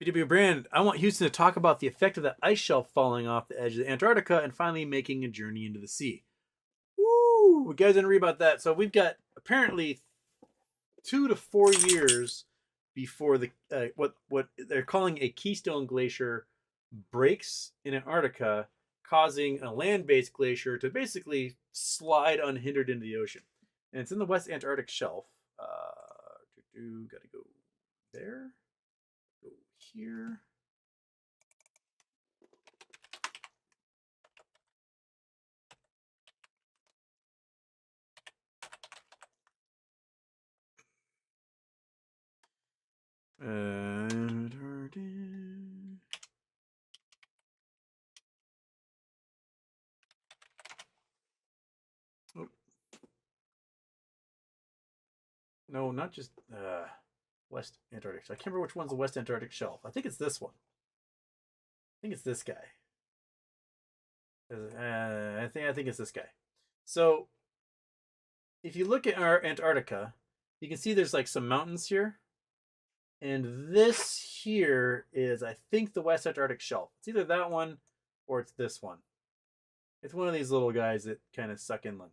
BW Brand, I want Houston to talk about the effect of that ice shelf falling off the edge of Antarctica and finally making a journey into the sea. Woo! You guys didn't read about that. So we've got apparently 2 to 4 years before the what they're calling a Keystone Glacier breaks in Antarctica, causing a land-based glacier to basically slide unhindered into the ocean. And it's in the West Antarctic Shelf. Gotta go there. Go here. Oh. No, not just West Antarctic. I can't remember which one's the West Antarctic Shelf. I think it's this one. I think it's this guy. I think it's this guy. So if you look at our Antarctica, you can see there's like some mountains here. And this here is, I think, the West Antarctic Shelf. It's either that one or it's this one. It's one of these little guys that kind of suck inland.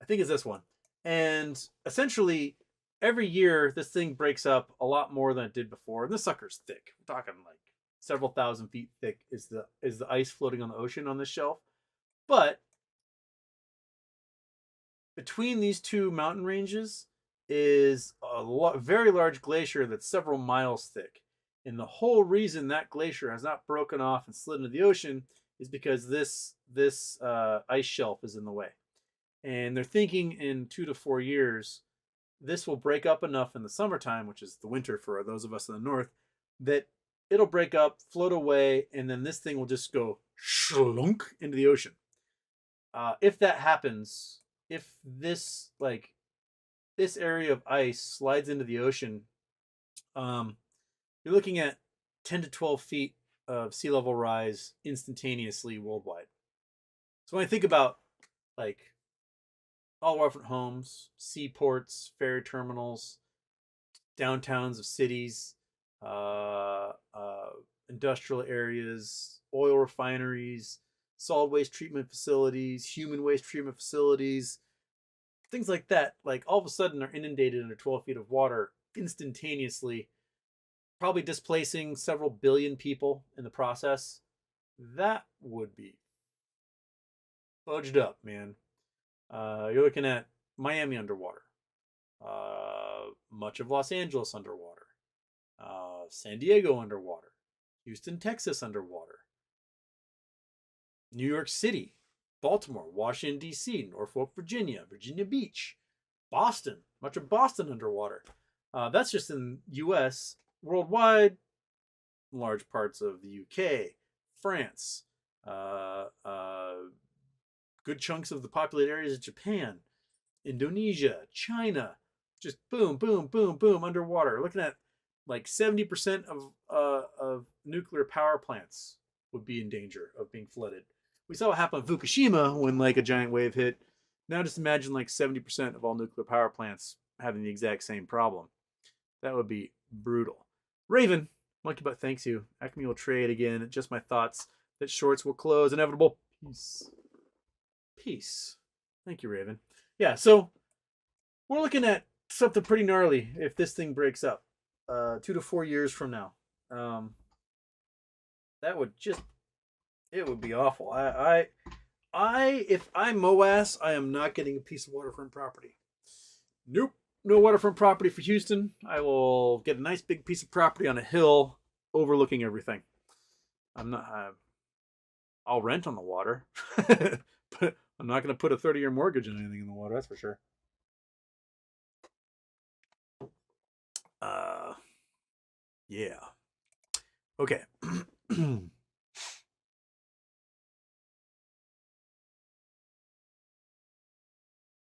I think it's this one. And essentially, every year, this thing breaks up a lot more than it did before. And this sucker's thick. We're talking like several thousand feet thick is the ice floating on the ocean on this shelf. But between these two mountain ranges is a very large glacier that's several miles thick. And the whole reason that glacier has not broken off and slid into the ocean is because this ice shelf is in the way. And they're thinking in 2 to 4 years, this will break up enough in the summertime, which is the winter for those of us in the north, that it'll break up, float away, and then this thing will just go shlunk into the ocean. If that happens, if this area of ice slides into the ocean, you're looking at 10 to 12 feet of sea level rise instantaneously worldwide. So when I think about like all waterfront homes, seaports, ferry terminals, downtowns of cities, industrial areas, oil refineries, solid waste treatment facilities, human waste treatment facilities, things like that, like all of a sudden are inundated under 12 feet of water instantaneously, probably displacing several billion people in the process. That would be fudged up, man. You're looking at Miami underwater, much of Los Angeles underwater, San Diego underwater, Houston, Texas underwater, New York City, Baltimore, Washington, D.C., Norfolk, Virginia, Virginia Beach, Boston, much of Boston underwater. That's just in U.S. Worldwide, large parts of the U.K., France, good chunks of the populated areas of Japan, Indonesia, China, just boom, boom, boom, boom, underwater. Looking at like 70% of nuclear power plants would be in danger of being flooded. We saw what happened in Fukushima when like a giant wave hit. Now just imagine like 70% of all nuclear power plants having the exact same problem. That would be brutal. Raven, Monkey Butt thanks you. Acme will trade again. Just my thoughts that shorts will close. Inevitable. Peace. Peace. Thank you, Raven. Yeah, so we're looking at something pretty gnarly if this thing breaks up. 2 to 4 years from now. That would just, it would be awful. If I'm MOAS, I am not getting a piece of waterfront property. Nope. No waterfront property for Houston. I will get a nice big piece of property on a hill overlooking everything. I'll rent on the water, but I'm not going to put a 30-year mortgage on anything in the water. That's for sure. Yeah. Okay.